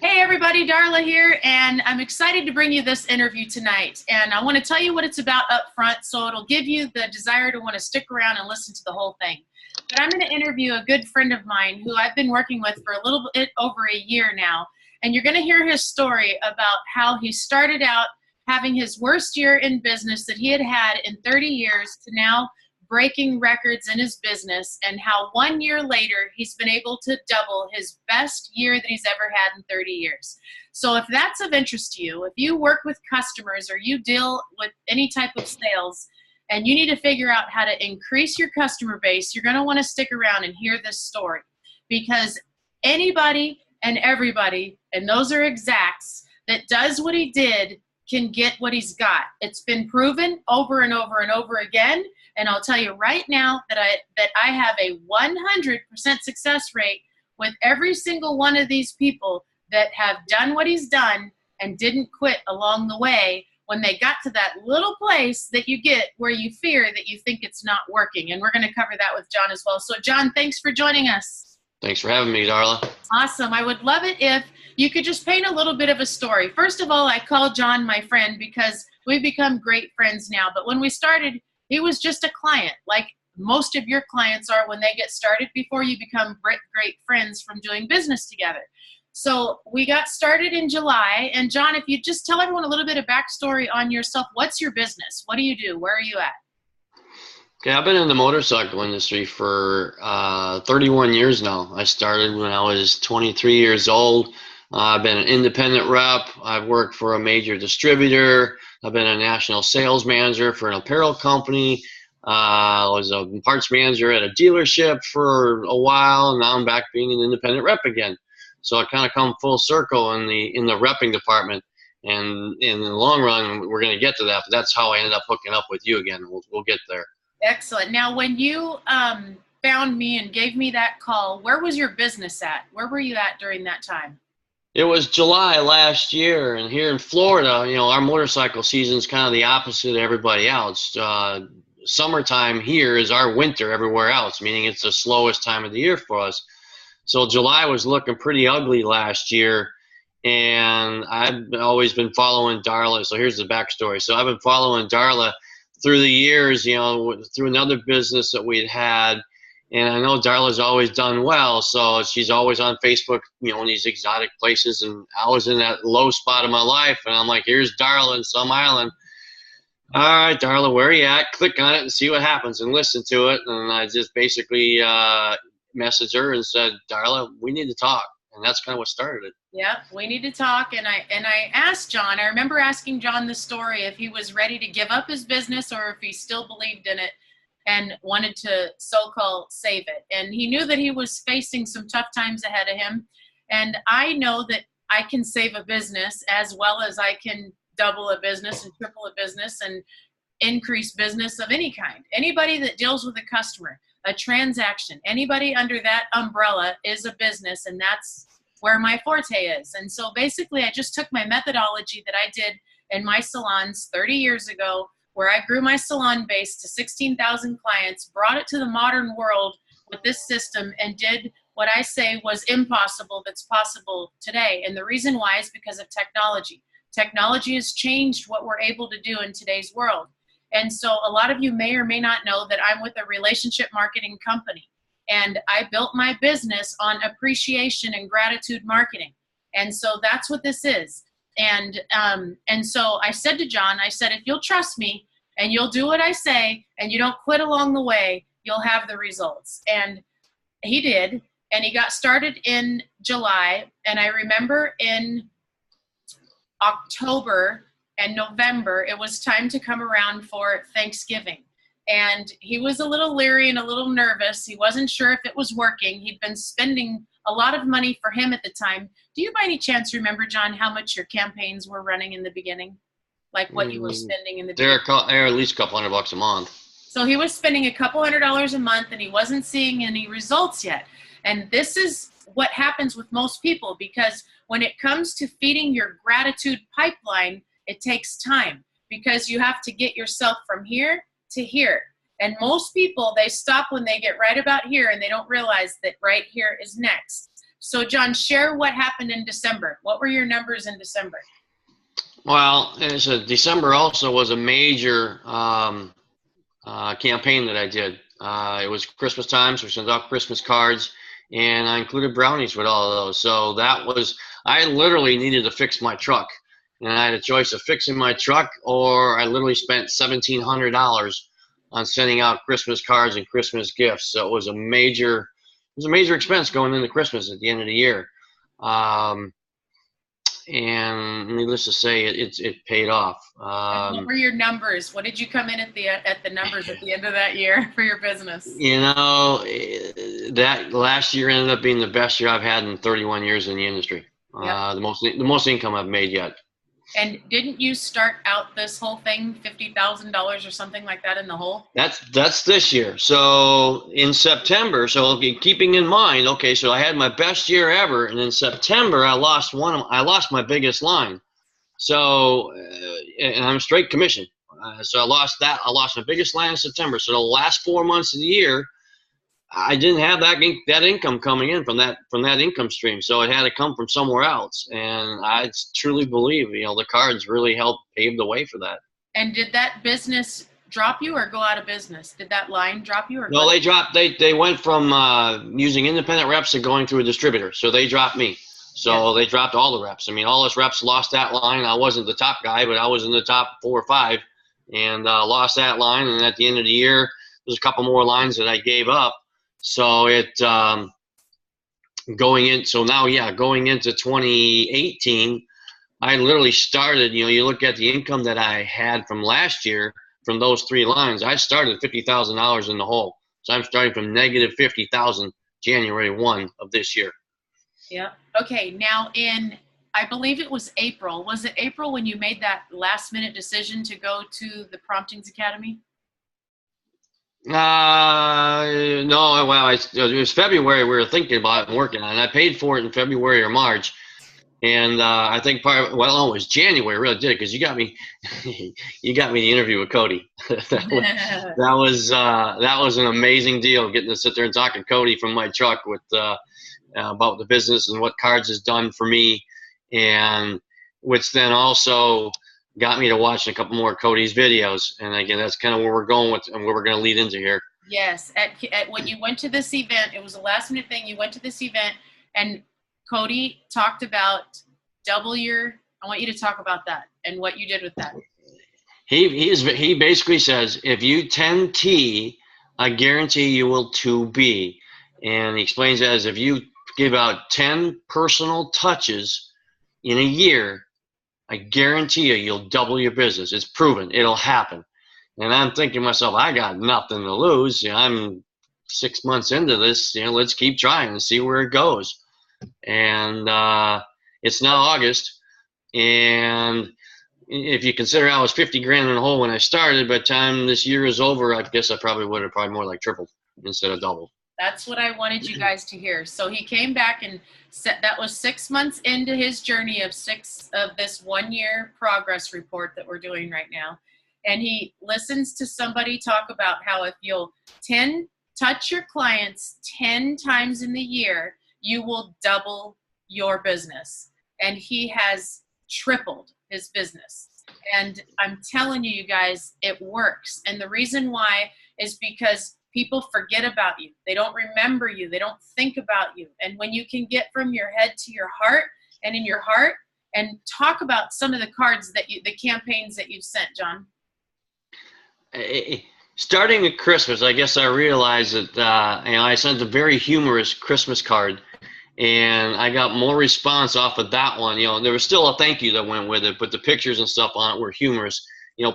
Hey everybody, Darla here, and I'm excited to bring you this interview tonight. And I want to tell you what it's about up front, so it'll give you the desire to want to stick around and listen to the whole thing. But I'm going to interview a good friend of mine who I've been working with for a little bit over a year now. And you're going to hear his story about how he started out having his worst year in business that he had had in 30 years to now breaking records in his business, and how 1 year later he's been able to double his best year that he's ever had in 30 years. So if that's of interest to you, if you work with customers or you deal with any type of sales and you need to figure out how to increase your customer base, you're going to want to stick around and hear this story, because anybody and everybody, and those are exacts, that does what he did can get what he's got. It's been proven over and over and over again. And I'll tell you right now that I have a 100% success rate with every single one of these people that have done what he's done and didn't quit along the way when they got to that little place that you get where you fear that you think it's not working. And we're going to cover that with John as well. So John, thanks for joining us. Thanks for having me, Darla. Awesome. I would love it if you could just paint a little bit of a story. First of all, I call John my friend because we've become great friends now. But when we started, he was just a client, like most of your clients are when they get started before you become great friends from doing business together. So we got started in July. And John, if you just tell everyone a little bit of backstory on yourself. What's your business? What do you do? Where are you at? Okay, I've been in the motorcycle industry for 31 years now. I started when I was 23 years old. I've been an independent rep. I've worked for a major distributor. I've been a national sales manager for an apparel company. I was a parts manager at a dealership for a while, and now I'm back being an independent rep again. So I kind of come full circle in the repping department. And in the long run, we're going to get to that. But that's how I ended up hooking up with you again. We'll get there. Excellent. Now, when you found me and gave me that call, where was your business at? Where were you at during that time? It was July last year, and here in Florida, our motorcycle season is kind of the opposite of everybody else. Summertime here is our winter everywhere else, meaning it's the slowest time of the year for us. So July was looking pretty ugly last year, and I've always been following Darla. So here's the backstory. So I've been following Darla through the years, through another business that we'd had. And I know Darla's always done well, so she's always on Facebook, in these exotic places. And I was in that low spot of my life, and I'm like, here's Darla in some island. All right, Darla, where are you at? Click on it and see what happens and listen to it. And I just basically messaged her and said, Darla, we need to talk. And that's kind of what started it. Yeah, we need to talk. And I asked John, I remember asking John the story if he was ready to give up his business or if he still believed in it and wanted to so-called save it. And he knew that he was facing some tough times ahead of him. And I know that I can save a business as well as I can double a business and triple a business and increase business of any kind. Anybody that deals with a customer, a transaction, anybody under that umbrella is a business, and that's where my forte is. And so basically I just took my methodology that I did in my salons 30 years ago, where I grew my salon base to 16,000 clients, brought it to the modern world with this system, and did what I say was impossible that's possible today. And the reason why is because of technology. Technology has changed what we're able to do in today's world. And so a lot of you may or may not know that I'm with a relationship marketing company. And I built my business on appreciation and gratitude marketing. And so that's what this is. And so I said to John, I said, if you'll trust me and you'll do what I say and you don't quit along the way, you'll have the results. And he did. And he got started in July. And I remember in October and November, it was time to come around for Thanksgiving. And he was a little leery and a little nervous. He wasn't sure if it was working. He'd been spending a lot of money for him at the time. Do you by any chance remember, John, how much your campaigns were running in the beginning? Like what you were spending in the beginning? They're at least a couple $100 a month. So he was spending a couple $100 a month, and he wasn't seeing any results yet. And this is what happens with most people, because when it comes to feeding your gratitude pipeline, it takes time, because you have to get yourself from here to here. And most people, they stop when they get right about here, and they don't realize that right here is next. So John, share what happened in December. What were your numbers in December? Well, December also was a major campaign that I did. It was Christmas time, so we sent out Christmas cards, and I included brownies with all of those. So I literally needed to fix my truck, and I had a choice of fixing my truck, or I literally spent $1,700 on sending out Christmas cards and Christmas gifts. So it was a major expense going into Christmas at the end of the year. And needless to say, it paid off. What were your numbers? What did you come in at the numbers at the end of that year for your business? That last year ended up being the best year I've had in 31 years in the industry. Yep. The most income I've made yet. And didn't you start out this whole thing $50,000 or something like that in the hole? That's this year. So in September, keeping in mind, okay, so I had my best year ever, and in September I lost my biggest line. So and I'm straight commission. So I lost my biggest line in September. So the last 4 months of the year, I didn't have that income coming in from that income stream, so it had to come from somewhere else. And I truly believe, the cards really helped pave the way for that. And did that business drop you or go out of business? Did that line drop you? No, they dropped. They went from using independent reps to going through a distributor. So they dropped me. So They dropped all the reps. I mean, all us reps lost that line. I wasn't the top guy, but I was in the top 4 or 5, and lost that line. And at the end of the year, there's a couple more lines that I gave up. So going into 2018, I literally started, you look at the income that I had from last year from those 3 lines, I started $50,000 in the hole. So I'm starting from negative 50,000 January 1 of this year. Yeah. Okay. Now I believe it was April. Was it April when you made that last minute decision to go to the Promptings Academy? No, well, it was February we were thinking about it and working on it. I paid for it in February or March, and I think it was January. Really did it because you got me the interview with Cody. that was an amazing deal, getting to sit there and talk to Cody from my truck with about the business and what cards has done for me, and which then also got me to watch a couple more Cody's videos. And again, that's kind of where we're going with and where we're going to lead into here. Yes. When you went to this event, it was a last minute thing. You went to this event and Cody talked about I want you to talk about that and what you did with that. He basically says, if you 10T, I guarantee you will 2B. And he explains that as if you give out 10 personal touches in a year, I guarantee you'll double your business. It's proven. It'll happen. And I'm thinking to myself, I got nothing to lose. I'm 6 months into this. Let's keep trying and see where it goes. And it's now August. And if you consider I was 50 grand in the hole when I started, by the time this year is over, I guess I probably would have more like tripled instead of doubled. That's what I wanted you guys to hear. So he came back and said that was 6 months into his journey of this 1 year progress report that we're doing right now. And he listens to somebody talk about how if you'll touch your clients 10 times in the year, you will double your business. And he has tripled his business. And I'm telling you guys, it works. And the reason why is because people forget about you. They don't remember you. They don't think about you. And when you can get from your head to your heart and in your heart and talk about some of the cards the campaigns that you've sent, John. Starting at Christmas, I guess I realized that, I sent a very humorous Christmas card, and I got more response off of that one. There was still a thank you that went with it, but the pictures and stuff on it were humorous,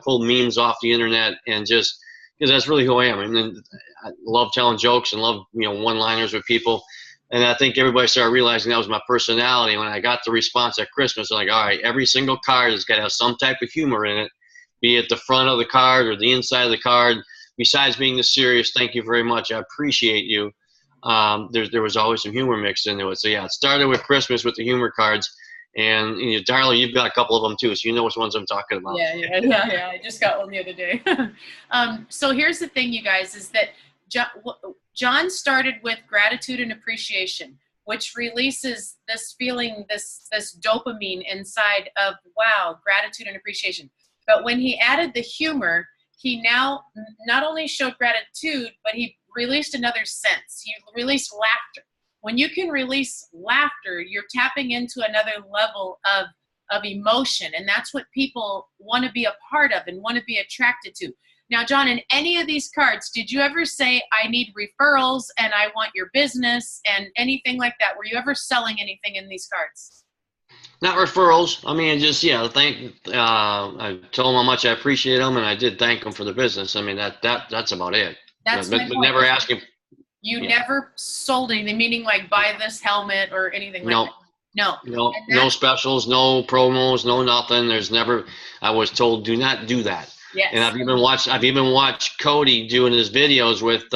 pulled memes off the internet, and just, because that's really who I am. And then I love telling jokes and love, one-liners with people. And I think everybody started realizing that was my personality. When I got the response at Christmas, I'm like, all right, every single card has got to have some type of humor in it, be it the front of the card or the inside of the card. Besides being the serious, thank you very much, I appreciate you. There was always some humor mixed into it. So yeah, it started with Christmas with the humor cards. And Darla, you've got a couple of them too, so you know which ones I'm talking about. Yeah. I just got one the other day. So here's the thing, you guys, is that John started with gratitude and appreciation. which releases this feeling, this dopamine inside of, wow, gratitude and appreciation. But when he added the humor, he now not only showed gratitude, but he released another sense. He released laughter. When you can release laughter, you're tapping into another level of emotion. And that's what people want to be a part of and want to be attracted to. Now, John, in any of these cards, did you ever say, I need referrals and I want your business and anything like that? Were you ever selling anything in these cards? Not referrals. I mean, just, I told them how much I appreciate them, and I did thank them for the business. I mean, that's about it. That's but never asking. You never sold anything, meaning like buy this helmet or anything like that? No specials, no promos, no nothing. There's never, I was told, do not do that. Yes. And I've even watched Cody doing his videos with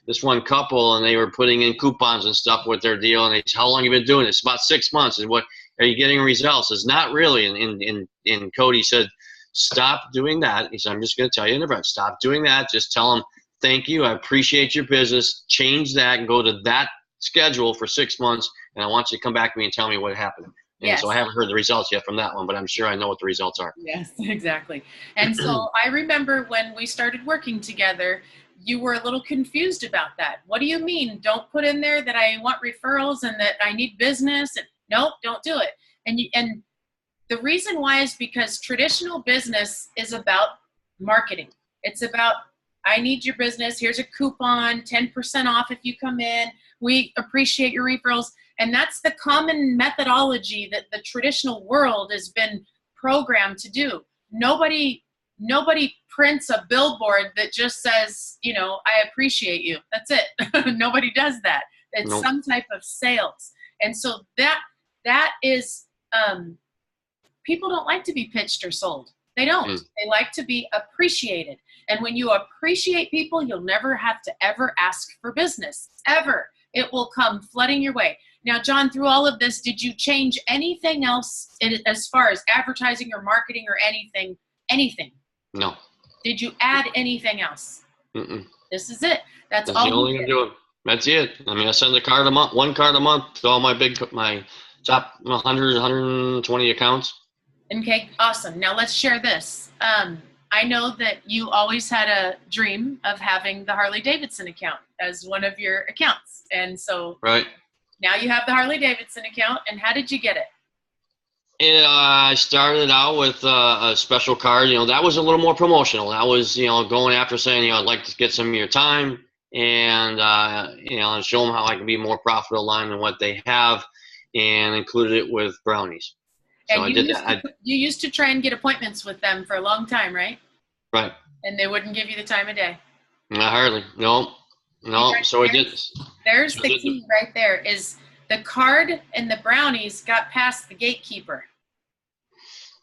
this one couple, and they were putting in coupons and stuff with their deal. And how long have you been doing it? It's about 6 months. And what are you getting results? It's not really. And Cody said, stop doing that. He said, I'm just going to tell you in advance, stop doing that. Just tell them, thank you. I appreciate your business. Change that and go to that schedule for 6 months. And I want you to come back to me and tell me what happened. And yes. So I haven't heard the results yet from that one, but I'm sure I know what the results are. Yes, exactly. And so I remember when we started working together, you were a little confused about that. What do you mean? Don't put in there that I want referrals and that I need business? And nope, don't do it. And the reason why is because traditional business is about marketing. It's about, I need your business. Here's a coupon, 10% off if you come in. We appreciate your referrals. And that's the common methodology that the traditional world has been programmed to do. Nobody prints a billboard that just says, I appreciate you. That's it. Nobody does that. It's Nope. some type of sales. And so that is, people don't like to be pitched or sold. They don't. They like to be appreciated. And when you appreciate people, you'll never have to ever ask for business, ever. It will come flooding your way. Now, John, through all of this, did you change anything else as far as advertising or marketing or anything? Anything? No. Did you add anything else? Mm-mm. This is it. That's the all only thing I'm doing. That's it. I mean, I send one card a month to all my top 100, 120 accounts. Okay, awesome. Now let's share this. I know that you always had a dream of having the Harley-Davidson account as one of your accounts. And so right. Now you have the Harley-Davidson account. And how did you get it? I started out with a special card. That was a little more promotional. That was, going after saying, I'd like to get some of your time and, and show them how I can be more profitable line than what they have, and included it with brownies. So and you used to try and get appointments with them for a long time, right? Right. And they wouldn't give you the time of day. Not hardly. No. So it did. There's the key right there is the card and the brownies got past the gatekeeper.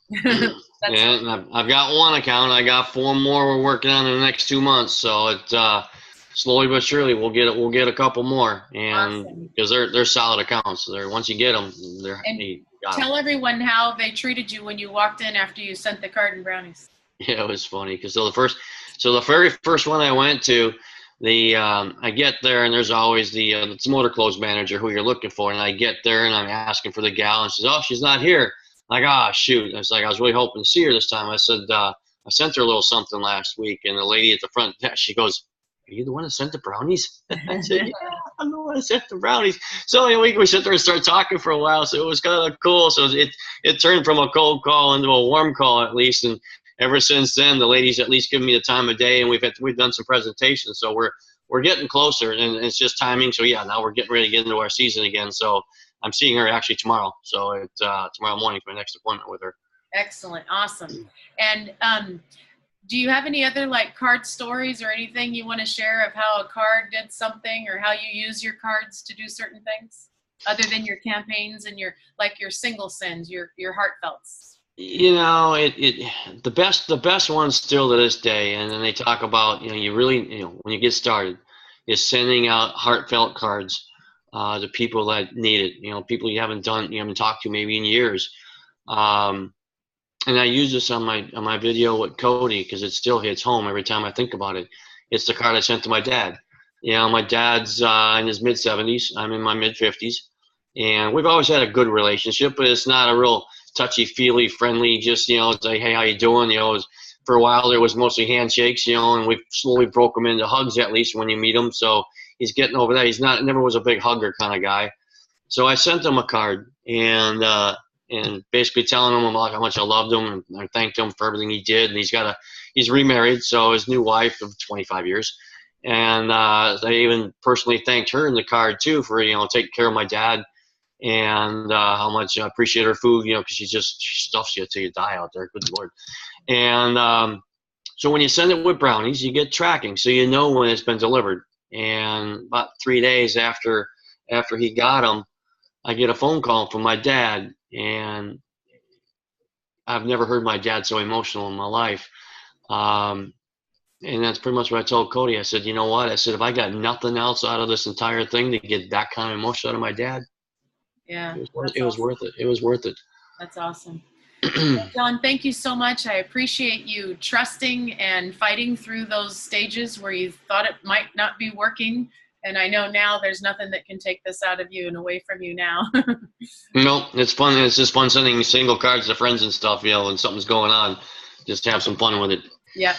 Yeah, and I've got one account. I got 4 more we're working on in the next 2 months. So it slowly but surely we'll get a couple more, and because they're solid accounts. Once you get them, tell everyone how they treated you when you walked in after you sent the card and brownies. Yeah, it was funny because the very first one I went to, I get there and there's always the motor clothes manager who you're looking for, and I get there and I'm asking for the gal, and she says, "Oh, she's not here." Like, shoot. It's like, I was really hoping to see her this time. I said, I sent her a little something last week, and the lady at the front desk, she goes, "Are you the one that sent the brownies?" I said, "Yeah, I'm the one that sent the brownies." So we sit there and start talking for a while. So it was kind of cool. So it turned from a cold call into a warm call at least. And ever since then, the ladies at least give me the time of day, and we've done some presentations. So we're getting closer, and it's just timing. So yeah, now we're getting ready to get into our season again. So I'm seeing her actually tomorrow. So it's tomorrow morning for my next appointment with her. Excellent. Awesome. And do you have any other card stories or anything you want to share of how a card did something, or how you use your cards to do certain things other than your campaigns and your single sends, your heartfelts? The best one still to this day, and then they talk about, you really, when you get started, is sending out heartfelt cards to people that need it, people you haven't talked to maybe in years. And I use this on my video with Cody because it still hits home every time I think about it. It's the card I sent to my dad. My dad's in his mid-70s. I'm in my mid-50s. And we've always had a good relationship, but it's not a real touchy-feely, friendly, just, say, hey, how you doing? For a while there was mostly handshakes, and we've slowly broke him into hugs, at least when you meet him. So he's getting over that. He's never was a big hugger kind of guy. So I sent him a card and basically telling him about how much I loved him and I thanked him for everything he did. And he's remarried, so his new wife of 25 years. And I even personally thanked her in the card too for, taking care of my dad and how much I appreciate her food, because she stuffs you till you die out there. Good Lord. And so when you send it with brownies, you get tracking, so you know when it's been delivered. And about 3 days after he got them, I get a phone call from my dad, and I've never heard my dad so emotional in my life. And that's pretty much what I told Cody. I said, you know what? I said, if I got nothing else out of this entire thing to get that kind of emotion out of my dad, yeah, it was worth it. It was worth it. That's awesome. John, thank you so much. I appreciate you trusting and fighting through those stages where you thought it might not be working. And I know now there's nothing that can take this out of you and away from you now. No, it's fun. It's just fun sending single cards to friends and stuff, when something's going on. Just have some fun with it. Yep.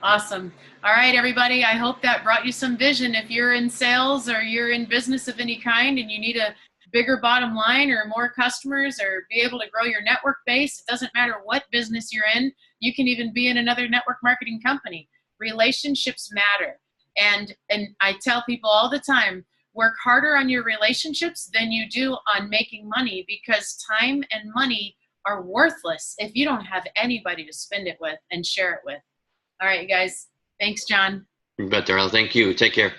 Awesome. All right, everybody. I hope that brought you some vision. If you're in sales or you're in business of any kind and you need a bigger bottom line or more customers or be able to grow your network base, it doesn't matter what business you're in. You can even be in another network marketing company. Relationships matter. And I tell people all the time, work harder on your relationships than you do on making money, because time and money are worthless if you don't have anybody to spend it with and share it with. All right, you guys. Thanks, John. You bet, Darrell. Thank you. Take care.